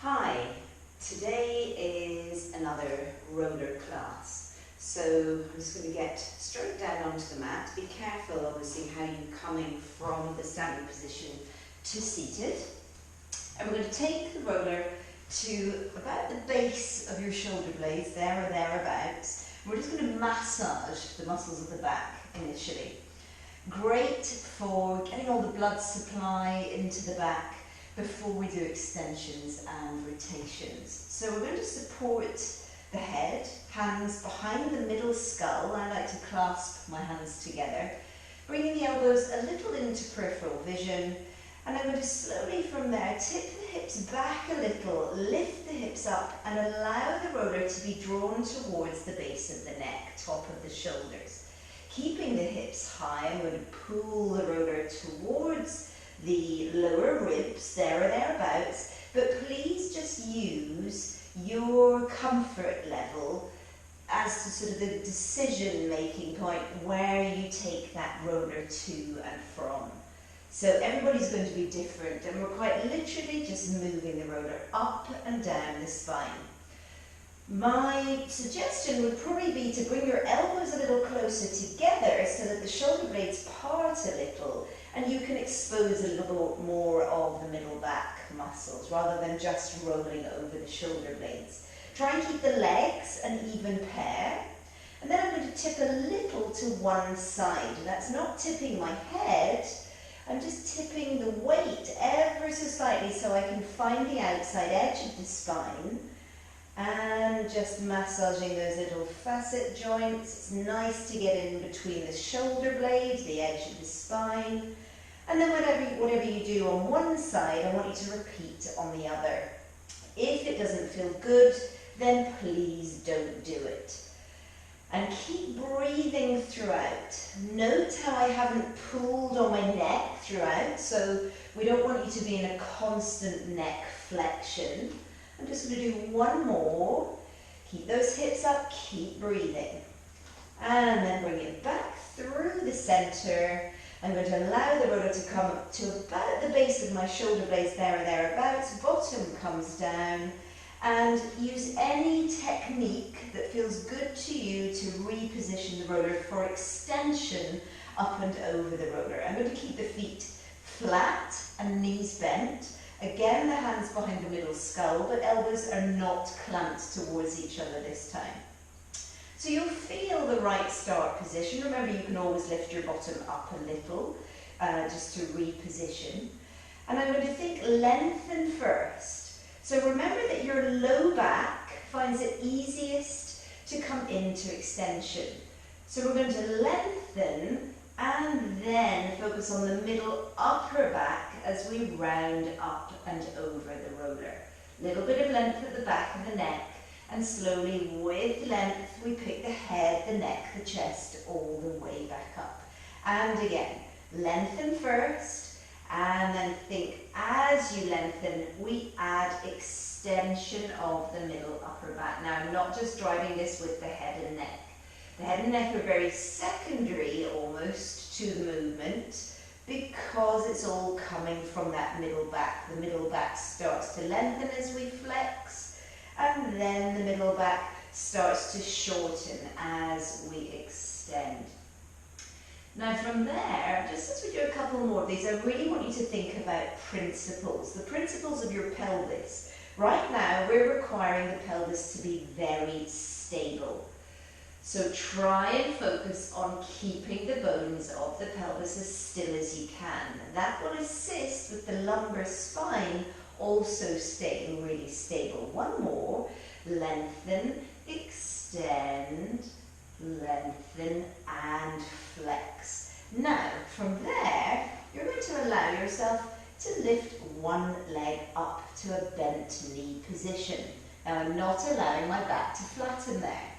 Hi, today is another roller class. So I'm just going to get straight down onto the mat. Be careful obviously how you're coming from the standing position to seated. And we're going to take the roller to about the base of your shoulder blades, there or thereabouts. We're just going to massage the muscles of the back initially. Great for getting all the blood supply into the back before we do extensions and rotations. So we're going to support the head, hands behind the middle skull. I like to clasp my hands together, bringing the elbows a little into peripheral vision, and I'm going to slowly from there tip the hips back a little, lift the hips up and allow the roller to be drawn towards the base of the neck, top of the shoulders. Keeping the hips high, I'm going to pull the roller towards the lower ribs, there or thereabouts, but please just use your comfort level as to sort of the decision-making point where you take that roller to and from. So everybody's going to be different, and we're quite literally just moving the roller up and down the spine. My suggestion would probably be to bring your elbows a little closer together so that the shoulder blades part a little and you can expose a little more of the middle back muscles rather than just rolling over the shoulder blades. Try and keep the legs an even pair. And then I'm going to tip a little to one side. And that's not tipping my head, I'm just tipping the weight ever so slightly so I can find the outside edge of the spine. And just massaging those little facet joints. It's nice to get in between the shoulder blades, the edge of the spine. And then whatever you do on one side, I want you to repeat on the other. If it doesn't feel good, then please don't do it. And keep breathing throughout. Note how I haven't pulled on my neck throughout, so we don't want you to be in a constant neck flexion. I'm just going to do one more. Keep those hips up, keep breathing. And then bring it back through the center. I'm going to allow the roller to come up to about the base of my shoulder blades, there or thereabouts. Bottom comes down. And use any technique that feels good to you to reposition the roller for extension up and over the roller. I'm going to keep the feet flat and knees bent. Again, the hands behind the middle skull, but elbows are not clamped towards each other this time. So you'll feel the right start position. Remember, you can always lift your bottom up a little, just to reposition. And I'm going to think lengthen first. So remember that your low back finds it easiest to come into extension. So we're going to lengthen and then focus on the middle upper back as we round up and over the roller. Little bit of length at the back of the neck, and slowly with length we pick the head, the neck, the chest all the way back up. And again, lengthen first, and then think as you lengthen we add extension of the middle upper back. Now I'm not just driving this with the head and neck. The head and neck are very secondary almost to the movement because it's all coming from that middle back. The middle back starts to lengthen as we flex, and then the middle back starts to shorten as we extend. Now from there, just as we do a couple more of these, I really want you to think about principles, the principles of your pelvis. Right now we're requiring the pelvis to be very stable. So try and focus on keeping the bones of the pelvis as still as you can. That will assist with the lumbar spine also staying really stable. One more. Lengthen, extend, lengthen and flex. Now from there you're going to allow yourself to lift one leg up to a bent knee position. Now I'm not allowing my back to flatten there.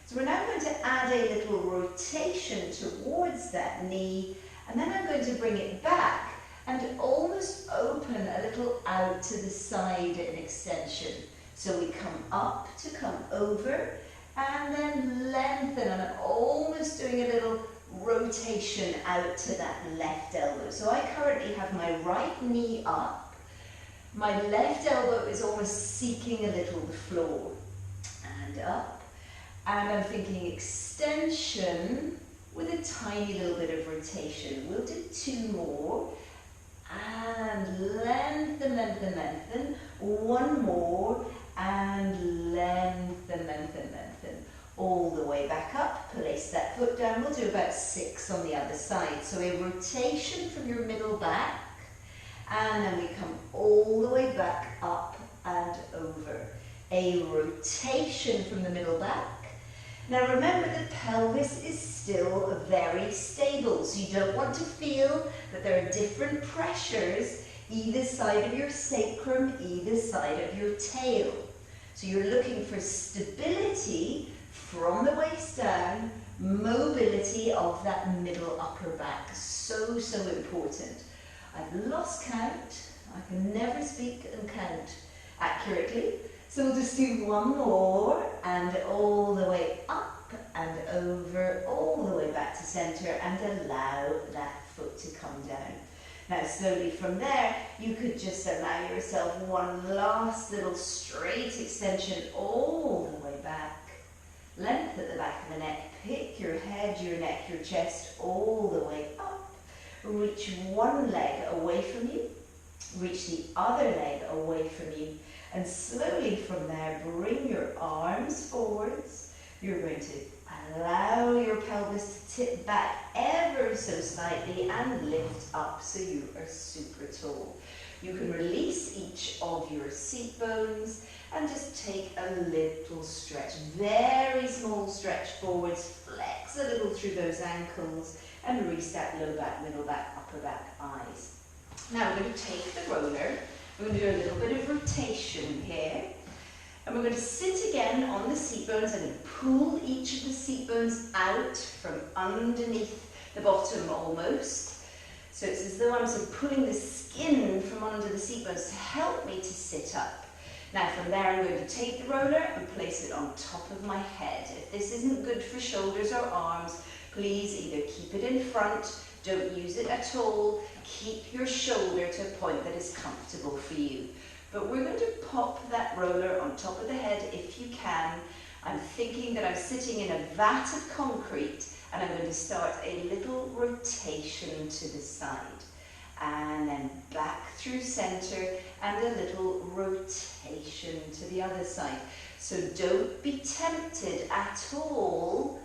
So we're now going to add a little rotation towards that knee, and then I'm going to bring it back and almost open a little out to the side in extension. So we come up to come over, and then lengthen, and I'm almost doing a little rotation out to that left elbow. So I currently have my right knee up, My left elbow is almost seeking a little the floor. And up. And I'm thinking extension with a tiny little bit of rotation. We'll do 2 more. And lengthen, lengthen, lengthen. 1 more. And lengthen, lengthen, lengthen. All the way back up. Place that foot down. We'll do about 6 on the other side. So a rotation from your middle back. And then we come all the way back up and over. A rotation from the middle back. Now remember, the pelvis is still very stable, so you don't want to feel that there are different pressures either side of your sacrum, either side of your tail. So you're looking for stability from the waist down, mobility of that middle upper back. So, so important. I've lost count. I can never speak and count accurately. So we'll just do 1 more, and all the way up and over, all the way back to center, and allow that foot to come down. Now slowly from there, you could just allow yourself one last little straight extension all the way back. Length at the back of the neck, pick your head, your neck, your chest, all the way up. Reach one leg away from you, reach the other leg away from you. And slowly from there, bring your arms forwards. You're going to allow your pelvis to tip back ever so slightly and lift up so you are super tall. You can release each of your seat bones and just take a little stretch, very small stretch forwards, flex a little through those ankles and release that low back, middle back, upper back, eyes. Now we're going to take the roller. We're going to do a little bit of rotation here. And we're going to sit again on the seat bones and pull each of the seat bones out from underneath the bottom almost. So it's as though I'm sort of pulling the skin from under the seat bones to help me to sit up. Now from there I'm going to take the roller and place it on top of my head. If this isn't good for shoulders or arms, please either keep it in front, don't use it at all. Keep your shoulder to a point that is comfortable for you. But we're going to pop that roller on top of the head if you can. I'm thinking that I'm sitting in a vat of concrete and I'm going to start a little rotation to the side. And then back through center and a little rotation to the other side. So don't be tempted at all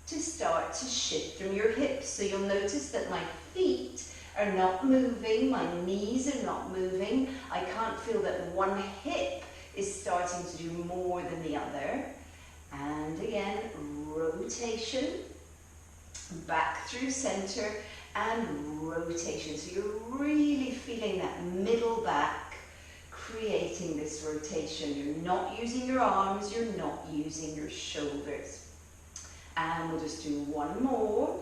to start to shift from your hips. So you'll notice that my feet are not moving, my knees are not moving. I can't feel that one hip is starting to do more than the other. And again, rotation, back through center and rotation. So you're really feeling that middle back creating this rotation. You're not using your arms, you're not using your shoulders. And we'll just do 1 more.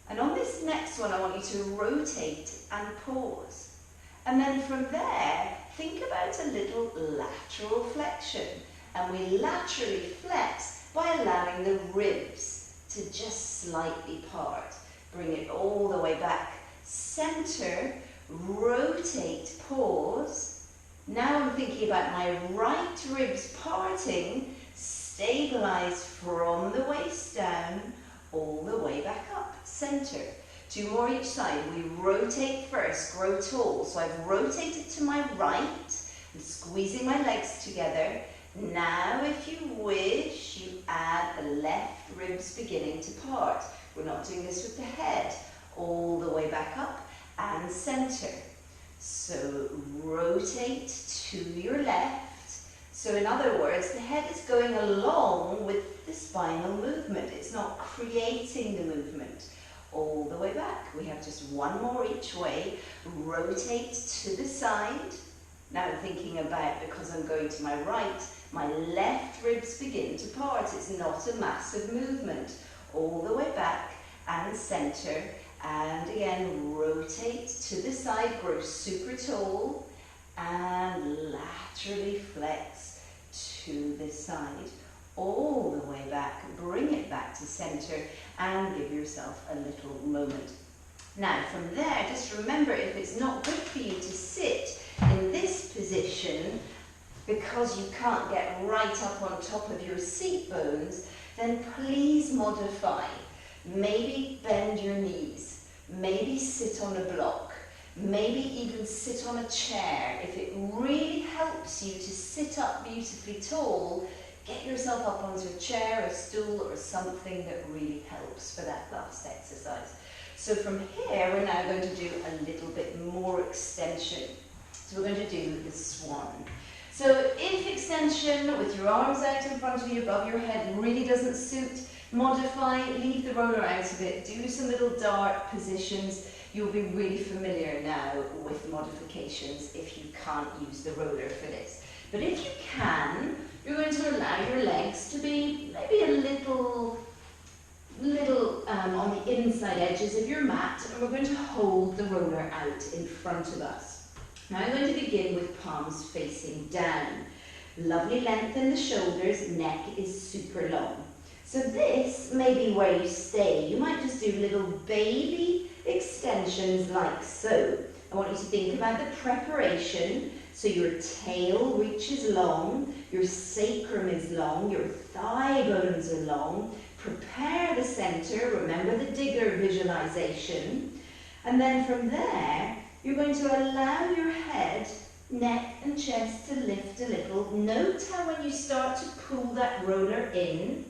And on this next one, I want you to rotate and pause. And then from there, think about a little lateral flexion. And we laterally flex by allowing the ribs to just slightly part. Bring it all the way back. Center, rotate, pause. Now I'm thinking about my right ribs parting, stabilize from the waist down, all the way back up, center. 2 more each side. We rotate first, grow tall. So I've rotated to my right, I'm squeezing my legs together. Now, if you wish, you add the left ribs beginning to part. We're not doing this with the head. All the way back up and center. So rotate to your left. So in other words, the head is going along with the spinal movement. It's not creating the movement. All the way back. We have just 1 more each way. Rotate to the side. Now I'm thinking about, because I'm going to my right, my left ribs begin to part. It's not a massive movement. All the way back and center. And again, rotate to the side, grow super tall. And laterally flex to the side. All the way back, bring it back to center and give yourself a little moment. Now from there, just remember, if it's not good for you to sit in this position because you can't get right up on top of your seat bones, then please modify. Maybe bend your knees, maybe sit on a block, maybe even sit on a chair. If it really helps you to sit up beautifully tall, get yourself up onto a chair, a stool, or something that really helps for that last exercise. So from here, we're now going to do a little bit more extension. So we're going to do the swan. So if extension with your arms out in front of you, above your head, really doesn't suit, modify, leave the roller out of it, do some little dart positions. You'll be really familiar now with modifications if you can't use the roller for this. But if you can, you're going to allow your legs to be maybe a little on the inside edges of your mat, and we're going to hold the roller out in front of us. Now I'm going to begin with palms facing down. Lovely length in the shoulders, neck is super long. So this may be where you stay. You might just do little baby extensions like so. I want you to think about the preparation. So your tail reaches long, your sacrum is long, your thigh bones are long. Prepare the center, remember the digger visualization. And then from there, you're going to allow your head, neck and chest to lift a little. Note how when you start to pull that roller in,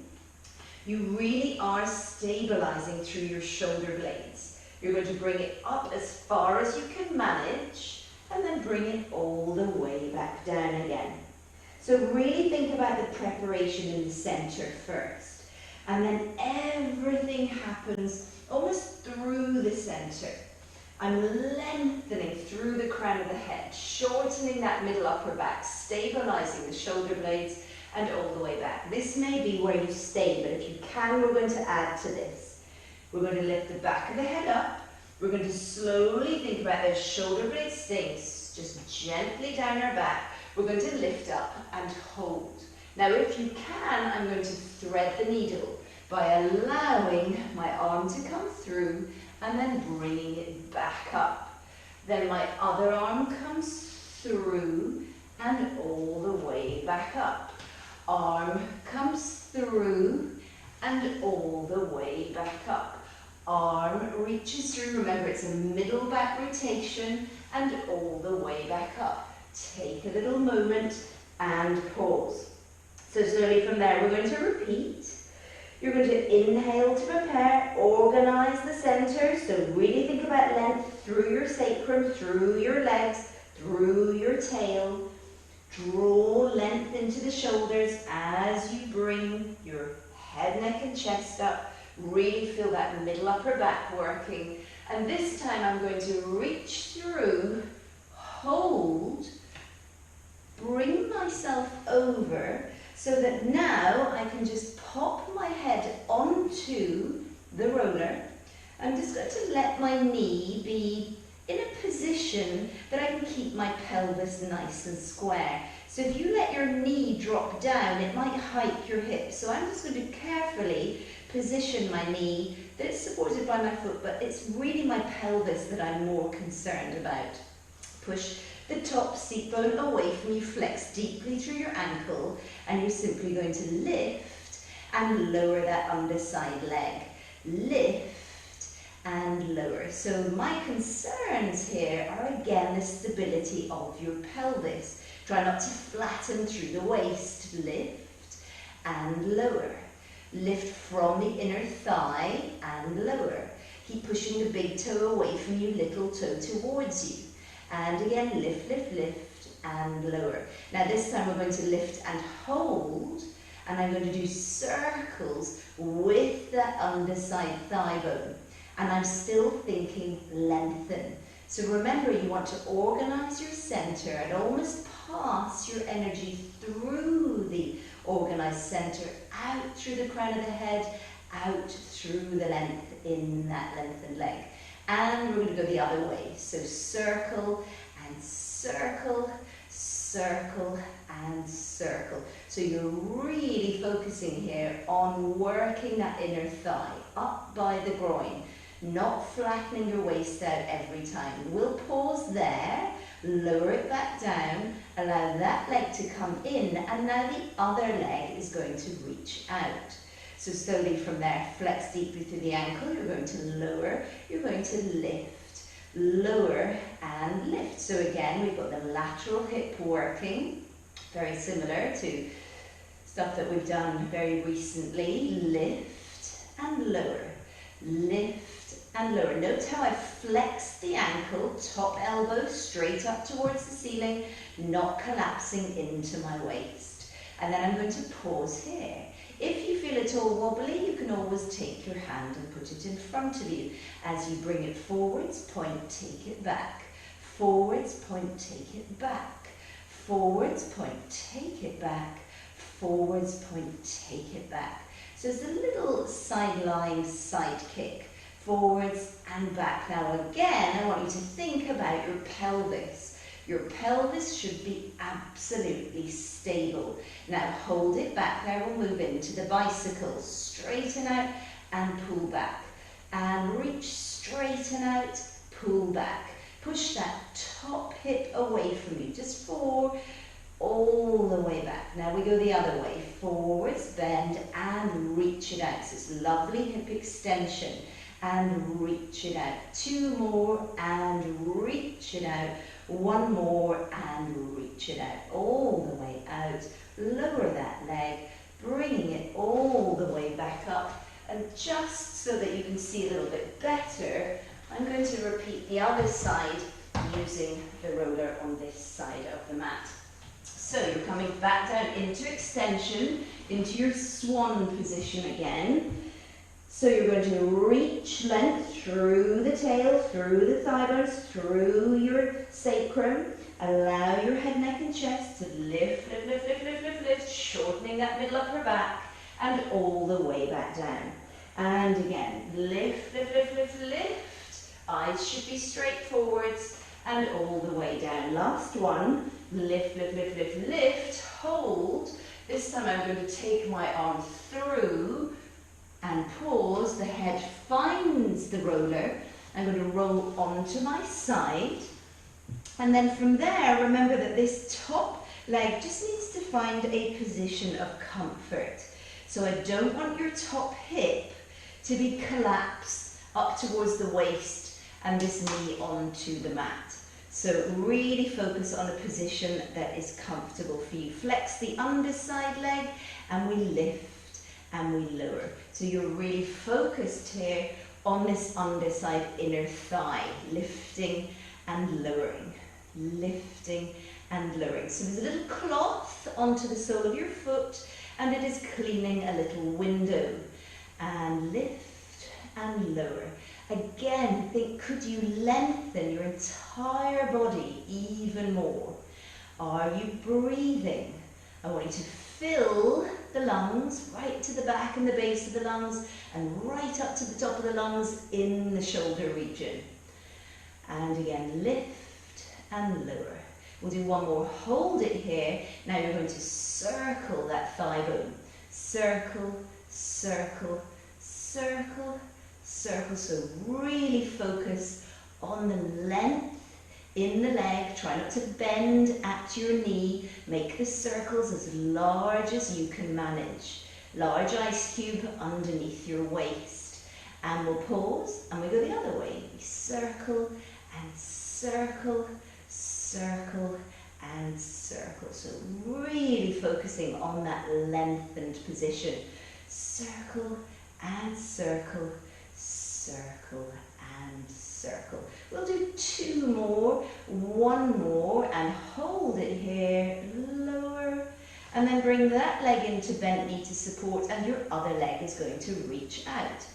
you really are stabilizing through your shoulder blades. You're going to bring it up as far as you can manage, and then bring it all the way back down again. So really think about the preparation in the center first. And then everything happens almost through the center. I'm lengthening through the crown of the head, shortening that middle upper back, stabilizing the shoulder blades, and all the way back. This may be where you stay, but if you can, we're going to add to this. We're going to lift the back of the head up. We're going to slowly think about those shoulder blades staying just gently down our back. We're going to lift up and hold. Now, if you can, I'm going to thread the needle by allowing my arm to come through and then bringing it back up. Then my other arm comes through and all the way back up. Arm comes through and all the way back up. Arm reaches through, remember it's a middle back rotation, and all the way back up. Take a little moment and pause. So slowly from there we're going to repeat. You're going to inhale to prepare, organize the center, so really think about length through your sacrum, through your legs, through your tail. Draw length into the shoulders as you bring your head, neck and chest up. Really feel that middle upper back working. And this time I'm going to reach through, hold, bring myself over so that now I can just pop my head onto the roller. I'm just going to let my knee be in a position that I can keep my pelvis nice and square. So if you let your knee drop down, it might hike your hips. So I'm just going to carefully position my knee that it's supported by my foot, but it's really my pelvis that I'm more concerned about. Push the top seat bone away from you, flex deeply through your ankle, and you're simply going to lift and lower that underside leg. Lift and lower. So my concerns here are again the stability of your pelvis. Try not to flatten through the waist. Lift and lower. Lift from the inner thigh and lower. Keep pushing the big toe away from you, little toe towards you. And again, lift, lift, lift and lower. Now this time we're going to lift and hold, and I'm going to do circles with that underside thigh bone. And I'm still thinking lengthen. So remember, you want to organize your center and almost pass your energy through the organized center, out through the crown of the head, out through the length in that lengthened leg. And we're going to go the other way. So circle and circle, circle and circle. So you're really focusing here on working that inner thigh up by the groin. not flattening your waist out every time. We'll pause there, lower it back down, allow that leg to come in, and now the other leg is going to reach out. So slowly from there, flex deeply through the ankle, you're going to lower, you're going to lift, lower and lift. So again, we've got the lateral hip working, very similar to stuff that we've done very recently. Lift and lower, lift and lower. Note how I flex the ankle, top elbow straight up towards the ceiling, not collapsing into my waist. And then I'm going to pause here. If you feel it all wobbly, you can always take your hand and put it in front of you. As you bring it forwards, point, take it back. Forwards, point, take it back. Forwards, point, take it back. Forwards, point, take it back. So it's a little sideline side kick. Forwards and back. Now again, I want you to think about your pelvis. Your pelvis should be absolutely stable. Now hold it back there, we'll move into the bicycle. Straighten out and pull back. And reach, straighten out, pull back. Push that top hip away from you, just 4, all the way back. Now we go the other way. Forwards, bend and reach it out. So it's lovely hip extension. And reach it out. 2 more and reach it out. 1 more and reach it out, all the way out. Lower that leg, bringing it all the way back up. And just so that you can see a little bit better, I'm going to repeat the other side using the roller on this side of the mat. So you're coming back down into extension, into your swan position again. So you're going to reach length through the tail, through the thigh bones, through your sacrum. Allow your head, neck and chest to lift, lift, lift, lift, lift, lift, lift, shortening that middle upper back and all the way back down. And again, lift, lift, lift, lift, lift. Eyes should be straight forwards and all the way down. Last one, lift, lift, lift, lift, lift, hold. This time I'm going to take my arm through and pause. The head finds the roller. I'm going to roll onto my side. And then from there, remember that this top leg just needs to find a position of comfort. So I don't want your top hip to be collapsed up towards the waist and this knee onto the mat. So really focus on a position that is comfortable for you. Flex the underside leg and we lift and we lower. So you're really focused here on this underside inner thigh, lifting and lowering, lifting and lowering. So there's a little cloth onto the sole of your foot and it is cleaning a little window. And lift and lower. Again, think, could you lengthen your entire body even more? Are you breathing? I want you to fill the lungs right to the back and the base of the lungs and right up to the top of the lungs in the shoulder region. And again, lift and lower. We'll do one more. Hold it here. Now you're going to circle that thigh bone. Circle, circle, circle, circle. So really focus on the length in the leg. Try not to bend at your knee. Make the circles as large as you can manage. Large ice cube underneath your waist. And we'll pause and we go the other way. We circle and circle, circle and circle. So really focusing on that lengthened position. Circle and circle, circle and circle. We'll do 2 more, 1 more, and hold it here, lower, and then bring that leg into bent knee to support, and your other leg is going to reach out.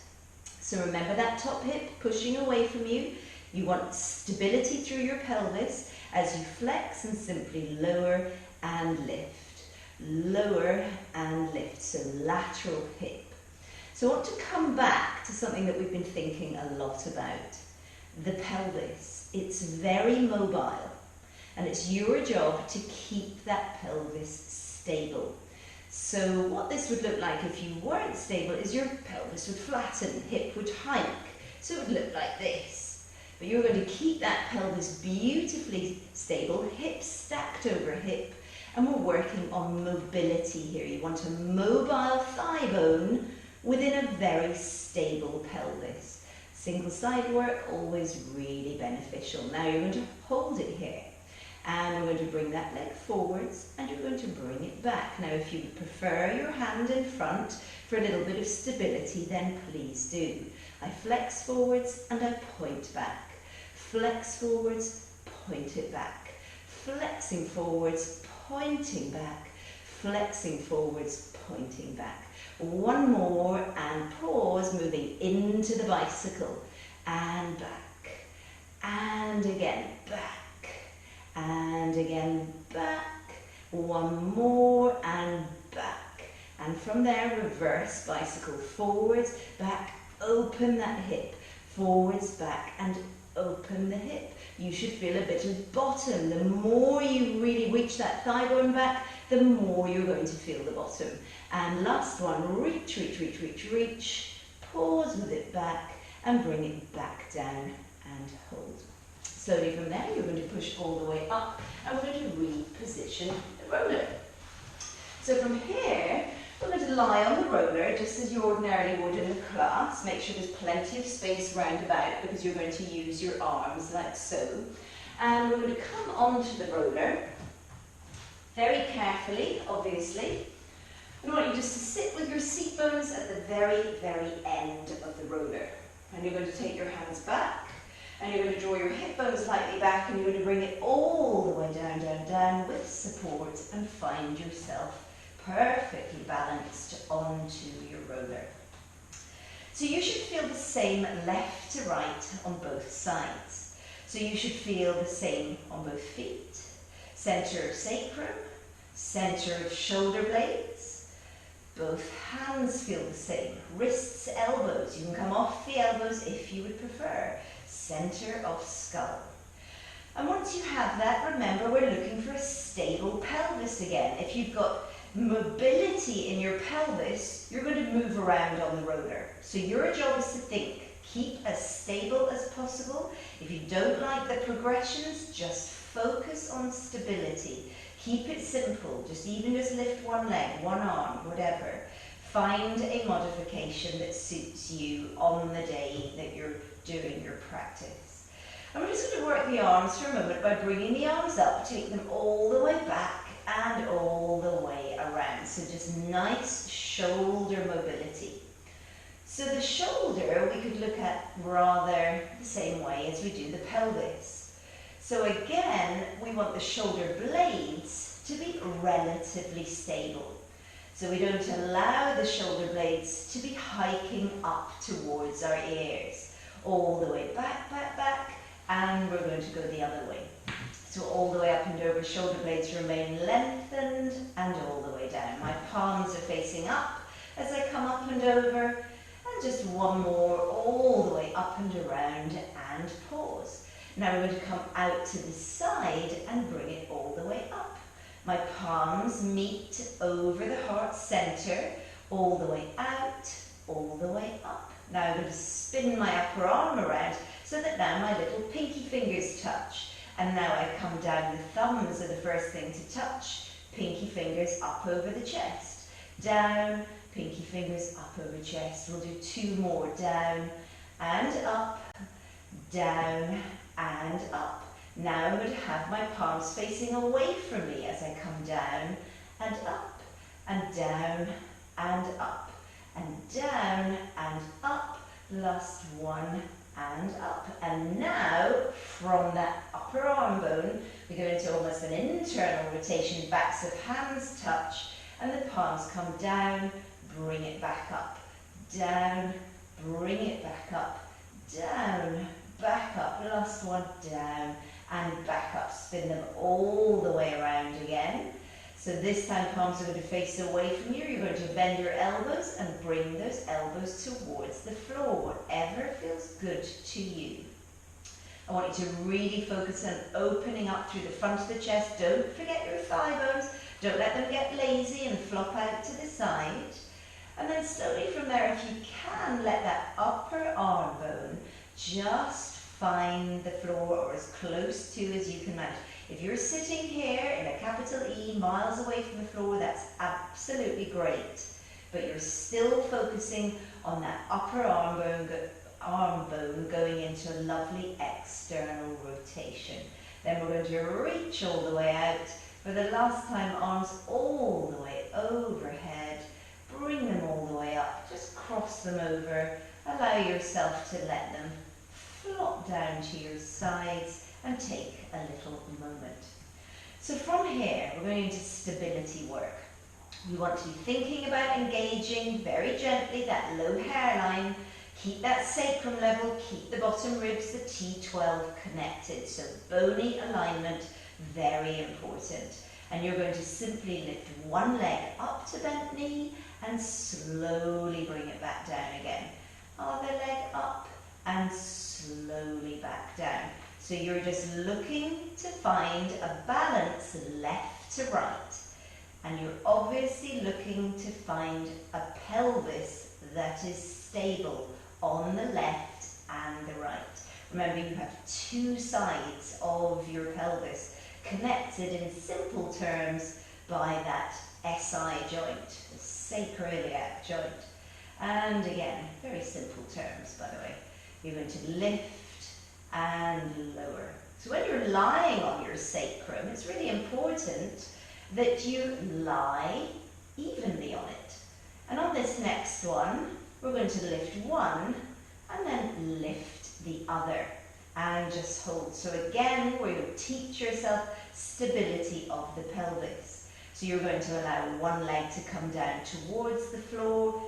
So remember that top hip pushing away from you. You want stability through your pelvis as you flex and simply lower and lift. Lower and lift, so lateral hip. So I want to come back to something that we've been thinking a lot about. The pelvis. It's very mobile and it's your job to keep that pelvis stable. So what this would look like if you weren't stable is your pelvis would flatten, hip would hike. So it would look like this. But you're going to keep that pelvis beautifully stable, hips stacked over hip, and we're working on mobility here. You want a mobile thigh bone within a very stable pelvis. Single side work, always really beneficial. Now you're going to hold it here. And we're going to bring that leg forwards and you're going to bring it back. Now if you would prefer your hand in front for a little bit of stability, then please do. I flex forwards and I point back. Flex forwards, point it back. Flexing forwards, pointing back. Flexing forwards, pointing back. One more and pause, moving into the bicycle. And back. And again, back. And again, back. One more and back. And from there, reverse bicycle. Forwards, back, open that hip. Forwards, back, and open the hip. You should feel a bit of bottom. The more you really reach that thigh bone back, the more you're going to feel the bottom. And last one, reach, reach, reach, reach, reach. Pause with it back and bring it back down and hold. Slowly from there, you're going to push all the way up and we're going to reposition the roller. So from here, we're going to lie on the roller just as you ordinarily would in the class. Make sure there's plenty of space round about because you're going to use your arms like so. And we're going to come onto the roller very carefully, obviously. And I want you just to sit with your seat bones at the very, very end of the roller. And you're going to take your hands back. And you're going to draw your hip bones slightly back and you're going to bring it all the way down, down, down with support and find yourself perfectly balanced onto your roller. So you should feel the same left to right on both sides. So you should feel the same on both feet. Center of sacrum, center of shoulder blades. Both hands feel the same. Wrists, elbows. You can come off the elbows if you would prefer. Center of skull. And once you have that, remember we're looking for a stable pelvis again. If you've got mobility in your pelvis, you're going to move around on the roller. So your job is to think, keep as stable as possible. If you don't like the progressions, just focus on stability. Keep it simple, just lift one leg, one arm, whatever. Find a modification that suits you on the day that you're doing your practice. And we're just going to work the arms for a moment by bringing the arms up, take them all the way back and all the way around. So just nice shoulder mobility. So the shoulder we could look at rather the same way as we do the pelvis. So again, we want the shoulder blades to be relatively stable. So we don't allow the shoulder blades to be hiking up towards our ears. All the way back, back, back, and we're going to go the other way. So all the way up and over, shoulder blades remain lengthened and all the way down. My palms are facing up as I come up and over, and just one more all the way up and around and pause. Now we're going to come out to the side and bring it all the way up. My palms meet over the heart center, all the way out, all the way up. Now I'm going to spin my upper arm around so that now my little pinky fingers touch. And now I come down, the thumbs are the first thing to touch. Pinky fingers up over the chest. Down, pinky fingers up over chest. We'll do two more. Down and up, down and up. Now I'm going to have my palms facing away from me as I come down and up and down and up. And down and up, last one and up. And now, from that upper arm bone, we go into almost an internal rotation, backs of hands touch, and the palms come down, bring it back up, down, bring it back up, down, back up, last one, down, and back up. Spin them all the way around again. So this time palms are going to face away from you. You're going to bend your elbows and bring those elbows towards the floor, whatever feels good to you. I want you to really focus on opening up through the front of the chest. Don't forget your thigh bones. Don't let them get lazy and flop out to the side. And then slowly from there, if you can, let that upper arm bone just find the floor or as close to as you can manage. If you're sitting here in a capital E, miles away from the floor, that's absolutely great. But you're still focusing on that upper arm bone going into a lovely external rotation. Then we're going to reach all the way out. For the last time, arms all the way overhead. Bring them all the way up. Just cross them over. Allow yourself to let them flop down to your sides and take a little moment. So from here, we're going into stability work. You want to be thinking about engaging very gently that low hairline. Keep that sacrum level, keep the bottom ribs, the T12 connected. So bony alignment, very important. And you're going to simply lift one leg up to bent knee and slowly bring it back down again. Other leg up and slowly back down. So you're just looking to find a balance left to right. And you're obviously looking to find a pelvis that is stable on the left and the right. Remember, you have two sides of your pelvis connected in simple terms by that SI joint, the sacroiliac joint. And again, very simple terms, by the way. You're going to lift and lower. So when you're lying on your sacrum, it's really important that you lie evenly on it. And on this next one, we're going to lift one and then lift the other and just hold. So again, where you teach yourself stability of the pelvis. So you're going to allow one leg to come down towards the floor,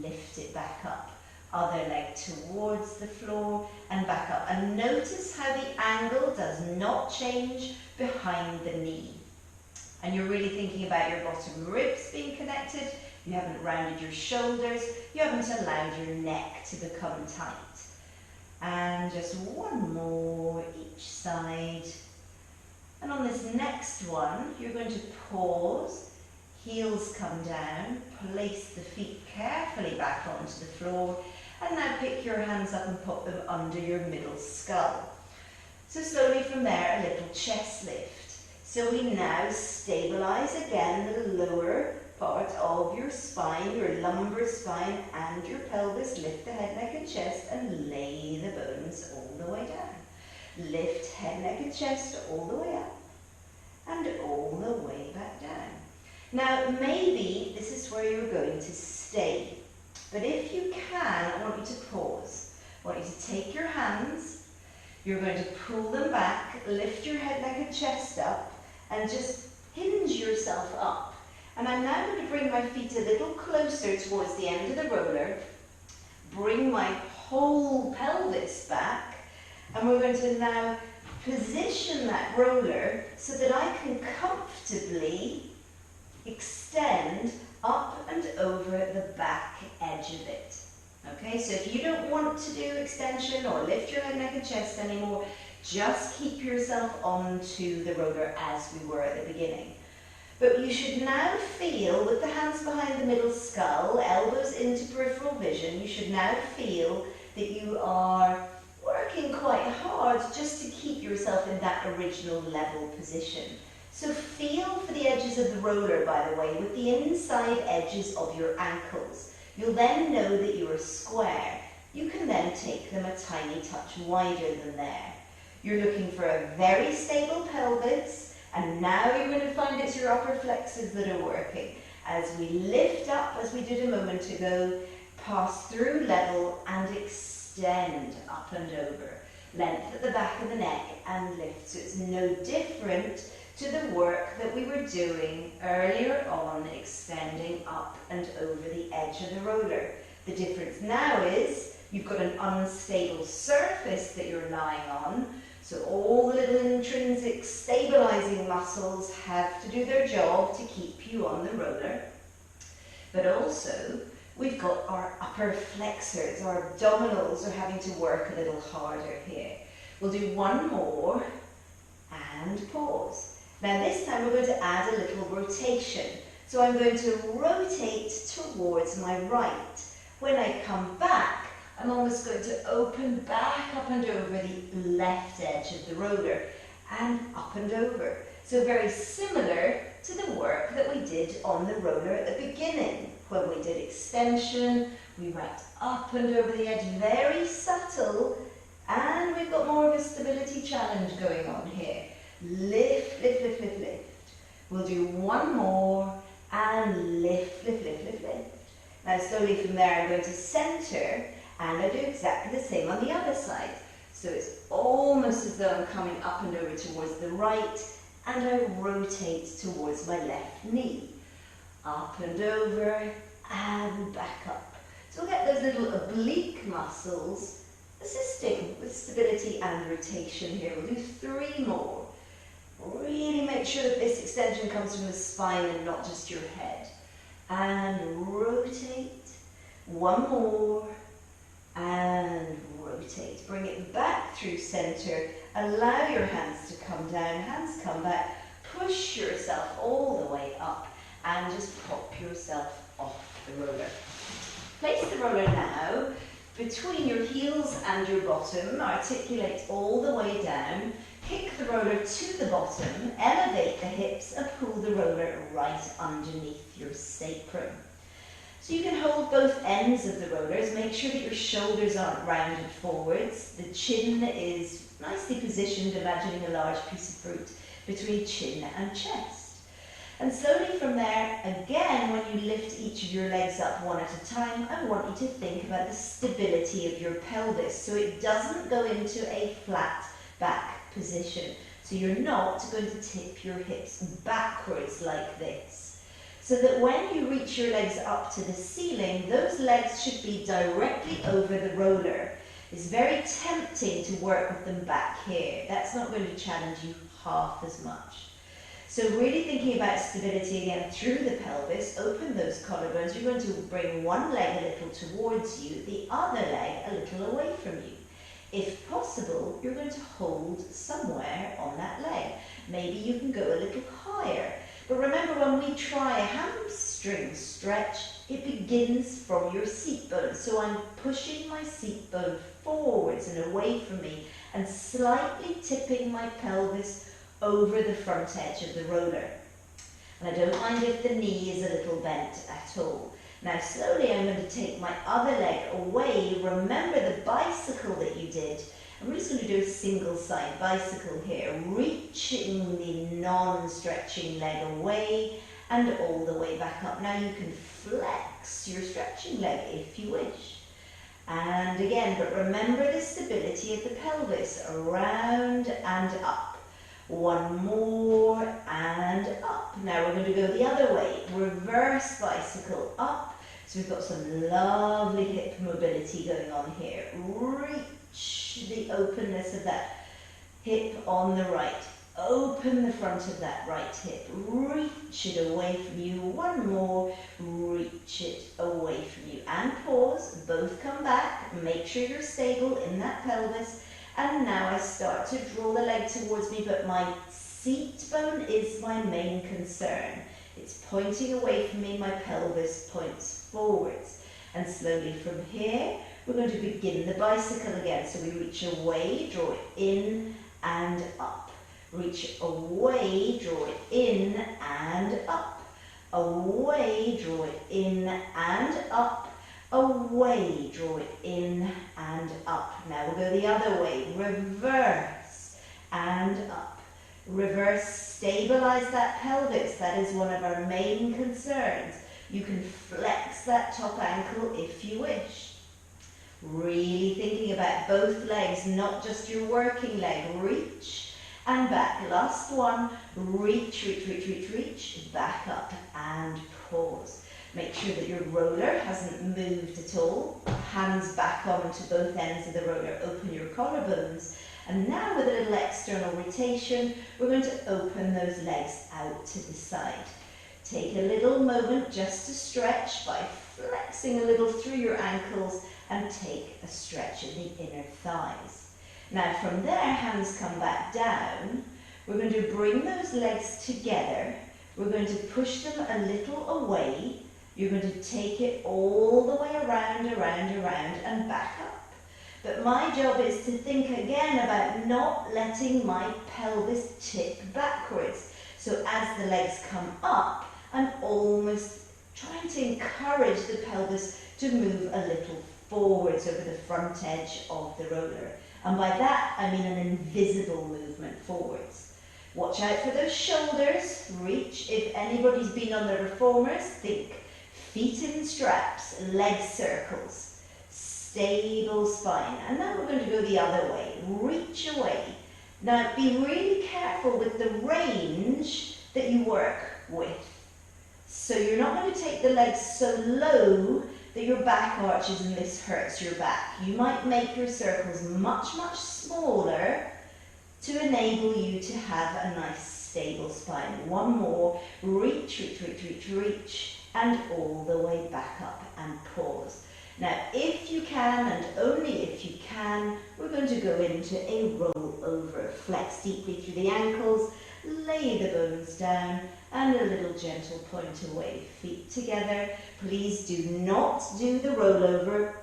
lift it back up. Other leg towards the floor and back up. And notice how the angle does not change behind the knee. And you're really thinking about your bottom ribs being connected. You haven't rounded your shoulders. You haven't allowed your neck to become tight. And just one more each side. And on this next one, you're going to pause, heels come down, place the feet carefully back onto the floor, and now pick your hands up and pop them under your middle skull. So slowly from there, a little chest lift. So we now stabilize again the lower part of your spine, your lumbar spine and your pelvis. Lift the head, neck and chest and lay the bones all the way down. Lift head, neck and chest all the way up and all the way back down. Now maybe this is where you're going to stay. But if you can, I want you to pause. I want you to take your hands, you're going to pull them back, lift your head, neck and chest up, and just hinge yourself up. And I'm now going to bring my feet a little closer towards the end of the roller, bring my whole pelvis back, and we're going to now position that roller so that I can comfortably extend up and over the back edge of it. Okay, so if you don't want to do extension or lift your head, neck and chest anymore, just keep yourself onto the roller as we were at the beginning. But you should now feel, with the hands behind the middle skull, elbows into peripheral vision, you should now feel that you are working quite hard just to keep yourself in that original level position. So feel for the edges of the roller, by the way, with the inside edges of your ankles. You'll then know that you are square. You can then take them a tiny touch wider than there. You're looking for a very stable pelvis, and now you're going to find it's your upper flexors that are working. As we lift up, as we did a moment ago, pass through level and extend up and over. Length at the back of the neck and lift. So it's no different to the work that we were doing earlier on, extending up and over the edge of the roller. The difference now is you've got an unstable surface that you're lying on, so all the little intrinsic stabilizing muscles have to do their job to keep you on the roller. But also, we've got our upper flexors, our abdominals are having to work a little harder here. We'll do one more and pause. Now this time we're going to add a little rotation. So I'm going to rotate towards my right. When I come back, I'm almost going to open back up and over the left edge of the roller and up and over. So very similar to the work that we did on the roller at the beginning. When we did extension, we went up and over the edge, very subtle, and we've got more of a stability challenge going on here. Lift, lift, lift, lift, lift. We'll do one more, and lift, lift, lift, lift, lift. Now slowly from there I'm going to center, and I do exactly the same on the other side. So it's almost as though I'm coming up and over towards the right, and I rotate towards my left knee. Up and over, and back up. So we'll get those little oblique muscles assisting with stability and rotation here. We'll do 3 more. Really make sure that this extension comes from the spine and not just your head. And rotate. 1 more. And rotate. Bring it back through center. Allow your hands to come down. Hands come back. Push yourself all the way up. And just pop yourself off the roller. Place the roller now between your heels and your bottom. Articulate all the way down. Kick the roller to the bottom. Elevate the hips and pull the roller right underneath your sacrum. So you can hold both ends of the rollers. Make sure that your shoulders aren't rounded forwards. The chin is nicely positioned, imagining a large piece of fruit between chin and chest. And slowly from there, again, when you lift each of your legs up one at a time, I want you to think about the stability of your pelvis so it doesn't go into a flat back position. So you're not going to tip your hips backwards like this. So that when you reach your legs up to the ceiling, those legs should be directly over the roller. It's very tempting to work with them back here. That's not going to challenge you half as much. So really thinking about stability again through the pelvis, open those collarbones. You're going to bring one leg a little towards you, the other leg a little away from you. If possible, you're going to hold somewhere on that leg. Maybe you can go a little higher. But remember, when we try a hamstring stretch, it begins from your seat bone. So I'm pushing my seat bone forwards and away from me and slightly tipping my pelvis over the front edge of the roller. And I don't mind if the knee is a little bent at all. Now slowly I'm going to take my other leg away. Remember the bicycle that you did. I'm just going to do a single side bicycle here, reaching the non-stretching leg away and all the way back up. Now you can flex your stretching leg if you wish. And again, but remember the stability of the pelvis, around and up. 1 more and up. Now we're going to go the other way, reverse bicycle up. So we've got some lovely hip mobility going on here. Reach the openness of that hip on the right. Open the front of that right hip. Reach it away from you. 1 more. Reach it away from you. And pause. Both come back. Make sure you're stable in that pelvis. And now I start to draw the leg towards me, but my seat bone is my main concern. It's pointing away from me, my pelvis points forwards. And slowly from here, we're going to begin the bicycle again. So we reach away, draw it in and up. Reach away, draw it in and up. Away, draw it in and up. Away, draw it in and up. Now we'll go the other way. Reverse and up. Reverse, stabilize that pelvis. That is one of our main concerns. You can flex that top ankle if you wish. Really thinking about both legs, not just your working leg. Reach and back. Last one. Reach, reach, reach, reach, reach. Back up and pause. Make sure that your roller hasn't moved at all. Hands back onto both ends of the roller. Open your collarbones. And now with a little external rotation, we're going to open those legs out to the side. Take a little moment just to stretch by flexing a little through your ankles and take a stretch in the inner thighs. Now from there, hands come back down. We're going to bring those legs together. we're going to push them a little away. You're going to take it all the way around, around, around and back up. But my job is to think again about not letting my pelvis tip backwards. So as the legs come up, I'm almost trying to encourage the pelvis to move a little forwards over the front edge of the roller. And by that, I mean an invisible movement forwards. Watch out for those shoulders. Reach. If anybody's been on the reformers, think feet in straps, leg circles. Stable spine. And now we're going to go the other way. Reach away. Now be really careful with the range that you work with. So you're not going to take the legs so low that your back arches and this hurts your back. You might make your circles much, much smaller to enable you to have a nice stable spine. One more. Reach, reach, reach, reach, reach. And all the way back up and pause. Now, if you can, and only if you can, we're going to go into a roll over. Flex deeply through the ankles, lay the bones down, and a little gentle point away. Feet together. Please do not do the rollover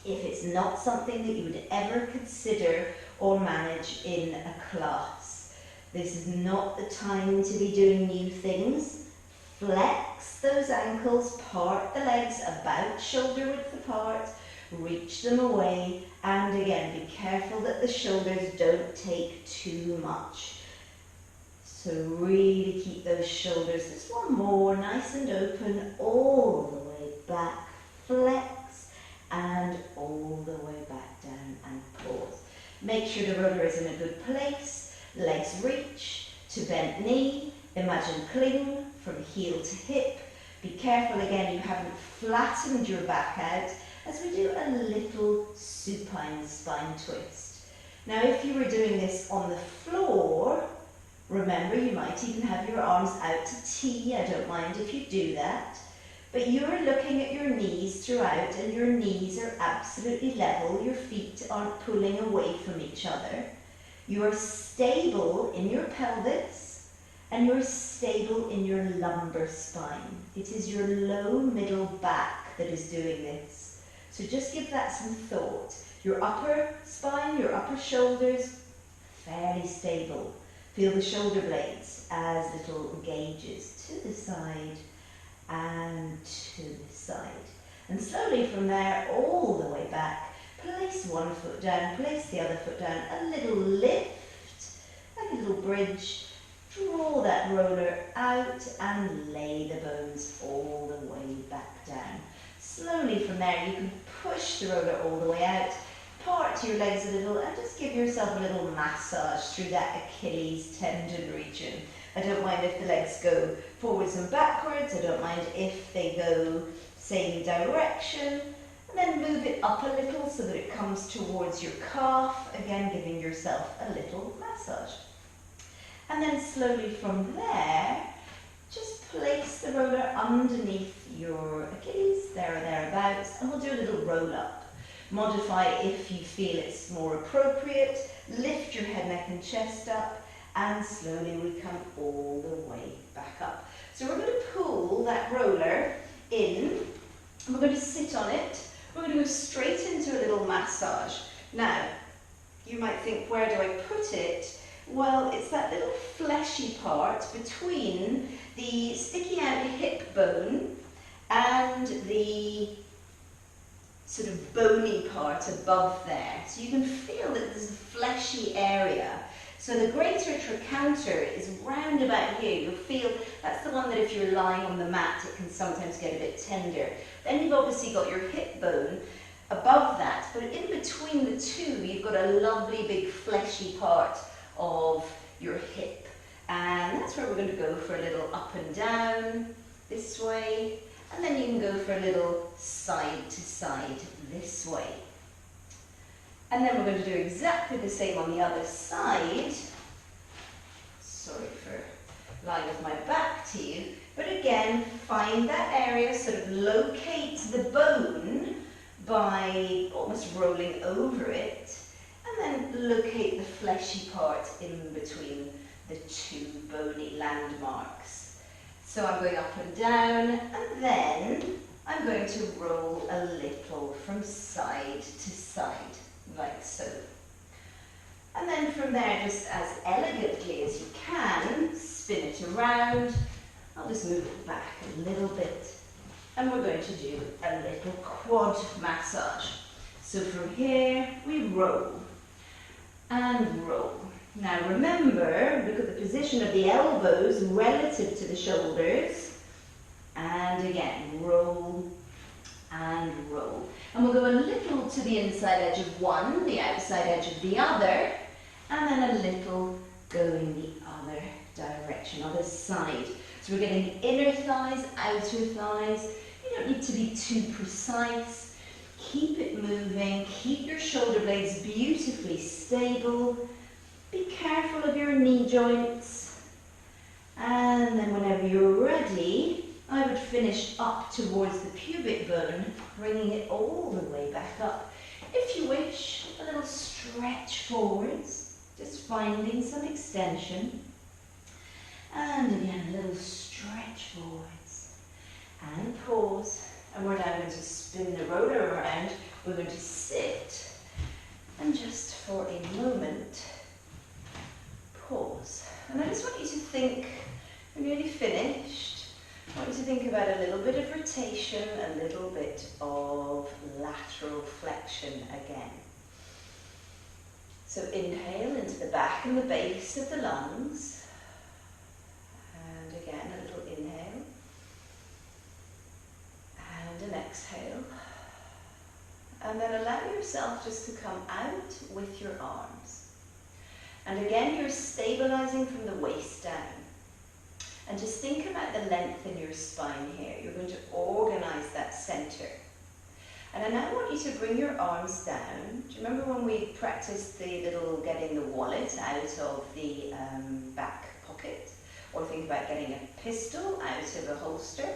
if it's not something that you would ever consider or manage in a class. This is not the time to be doing new things. Flex those ankles, part the legs about shoulder width apart, reach them away, and again, be careful that the shoulders don't take too much. So really keep those shoulders, just one more, nice and open, all the way back, flex, and all the way back down and pause. Make sure the roller is in a good place, legs reach to bent knee, imagine cling from heel to hip. Be careful again you haven't flattened your back out as we do a little supine spine twist. Now if you were doing this on the floor, remember you might even have your arms out to T, I don't mind if you do that, but you're looking at your knees throughout and your knees are absolutely level, your feet aren't pulling away from each other. You are stable in your pelvis, and you're stable in your lumbar spine. It is your low middle back that is doing this. So just give that some thought. Your upper spine, your upper shoulders, fairly stable. Feel the shoulder blades as little gauges to the side and to the side. And slowly from there, all the way back, place one foot down, place the other foot down, a little lift, like a little bridge. Draw that roller out and lay the bones all the way back down. Slowly from there, you can push the roller all the way out, part your legs a little, and just give yourself a little massage through that Achilles tendon region. I don't mind if the legs go forwards and backwards, I don't mind if they go same direction, and then move it up a little so that it comes towards your calf, again giving yourself a little massage. And then slowly from there, just place the roller underneath your Achilles, there or thereabouts, and we'll do a little roll up. Modify if you feel it's more appropriate, lift your head, neck and chest up, and slowly we come all the way back up. So we're going to pull that roller in, and we're going to sit on it. We're going to go straight into a little massage. Now, you might think, where do I put it? Well, it's that little fleshy part between the sticky out hip bone and the sort of bony part above there. So you can feel that there's a fleshy area. So the greater trochanter is round about here. You'll feel that's the one that if you're lying on the mat, it can sometimes get a bit tender. Then you've obviously got your hip bone above that, but in between the two, you've got a lovely big fleshy part of your hip, and that's where we're going to go for a little up and down this way, and then you can go for a little side to side this way, and then we're going to do exactly the same on the other side. Sorry for lying with my back to you, but again find that area, sort of locate the bone by almost rolling over it, and then locate the fleshy part in between the two bony landmarks. So I'm going up and down, and then I'm going to roll a little from side to side, like so. And then from there, just as elegantly as you can, spin it around. I'll just move it back a little bit. And we're going to do a little quad massage. So from here, we roll and roll. Now remember, look at the position of the elbows relative to the shoulders. And again, roll and roll. And we'll go a little to the inside edge of one, the outside edge of the other, and then a little going the other direction, other side. So we're getting inner thighs, outer thighs. You don't need to be too precise. Keep it moving, keep your shoulder blades beautifully stable. Be careful of your knee joints. And then whenever you're ready, I would finish up towards the pubic bone, bringing it all the way back up. If you wish, a little stretch forwards, just finding some extension. And again, a little stretch forwards. And pause. And we're now going to spin the roller around. We're going to sit. And just for a moment, pause. And I just want you to think, we're nearly finished. I want you to think about a little bit of rotation, a little bit of lateral flexion again. So inhale into the back and the base of the lungs. And again, a little inhale. And an exhale. And then allow yourself just to come out with your arms. And again, you're stabilizing from the waist down. And just think about the length in your spine here. You're going to organize that center. And I now want you to bring your arms down. Do you remember when we practiced the little getting the wallet out of the back pocket? Or think about getting a pistol out of a holster.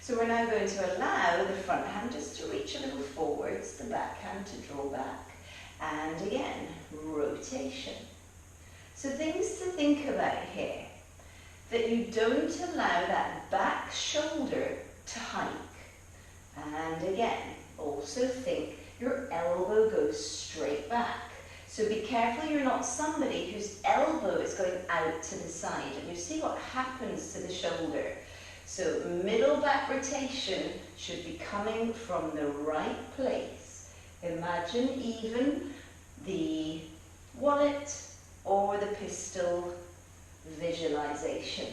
So we're now going to allow the front hand just to reach a little forwards, the back hand to draw back. And again, rotation. So things to think about here. That you don't allow that back shoulder to hike. And again, also think your elbow goes straight back. So be careful you're not somebody whose elbow is going out to the side. And you see what happens to the shoulder. So middle back rotation should be coming from the right place. Imagine even the wallet or the pistol visualization.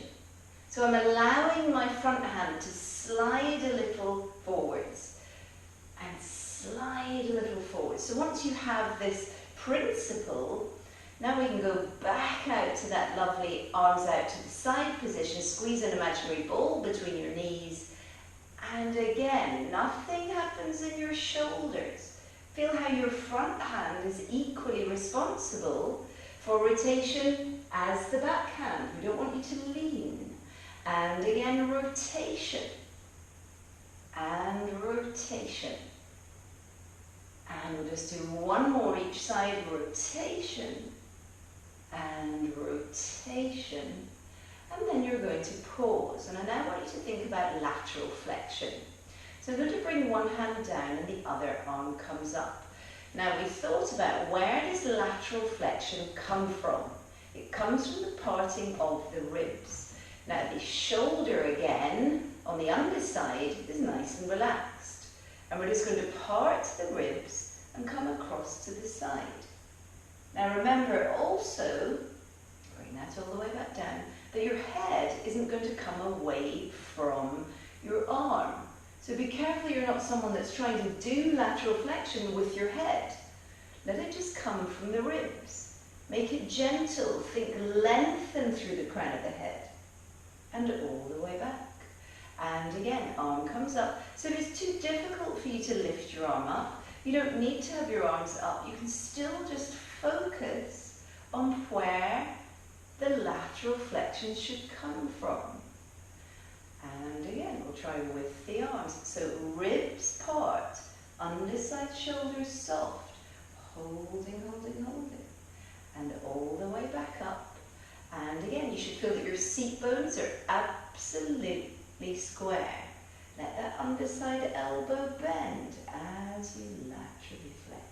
So I'm allowing my front hand to slide a little forwards and slide a little forwards. So once you have this principle, now we can go back out to that lovely arms out to the side position, squeeze an imaginary ball between your knees, and again, nothing happens in your shoulders. Feel how your front hand is equally responsible for rotation as the back hand. We don't want you to lean. And again, rotation. And rotation. And we'll just do one more each side. Rotation. And rotation. And then you're going to pause. And I now want you to think about lateral flexion. So I'm going to bring one hand down and the other arm comes up. Now we thought about where does lateral flexion come from? It comes from the parting of the ribs. Now the shoulder again on the underside is nice and relaxed. And we're just going to part the ribs and come across to the side. Now remember also, bring that all the way back down, that your head isn't going to come away from your arm. So be careful you're not someone that's trying to do lateral flexion with your head. Let it just come from the ribs. Make it gentle. Think lengthen through the crown of the head. And all the way back. And again, arm comes up. So if it's too difficult for you to lift your arm up, you don't need to have your arms up. You can still just focus on where the lateral flexion should come from. And again, we'll try with the arms. So ribs part, underside shoulders soft, holding, holding, holding. And all the way back up. And again, you should feel that your seat bones are absolutely square. Let that underside elbow bend as you laterally flex.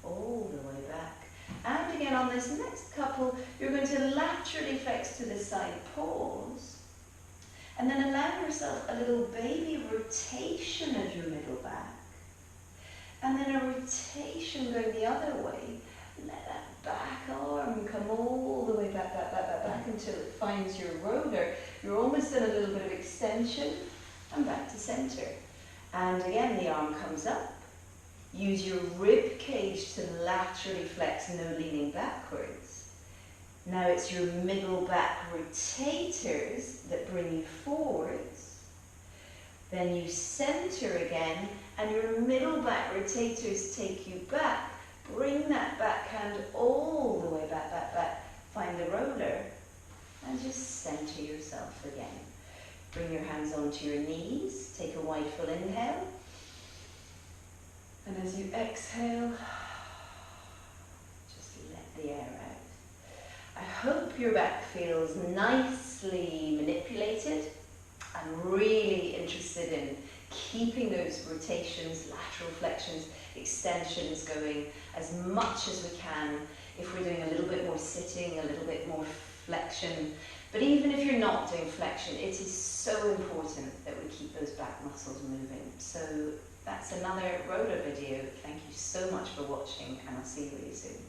All the way back. And again on this next couple, you're going to laterally flex to the side, pause, and then allow yourself a little baby rotation of your middle back. And then a rotation going the other way. Let that back arm come all the way back until it finds your roller. You're almost in a little bit of extension and back to center. And again, the arm comes up. Use your rib cage to laterally flex, no leaning backwards. Now it's your middle back rotators that bring you forwards. Then you center again, and your middle back rotators take you back. Bring that backhand all the way back. Find the roller, and just center yourself again. Bring your hands onto your knees. Take a wide full inhale. And as you exhale, just let the air out. I hope your back feels nicely manipulated. I'm really interested in keeping those rotations, lateral flexions, extensions going as much as we can. If we're doing a little bit more sitting, a little bit more flexion. But even if you're not doing flexion, it is so important that we keep those back muscles moving. So that's another roller video. Thank you so much for watching, and I'll see you really soon.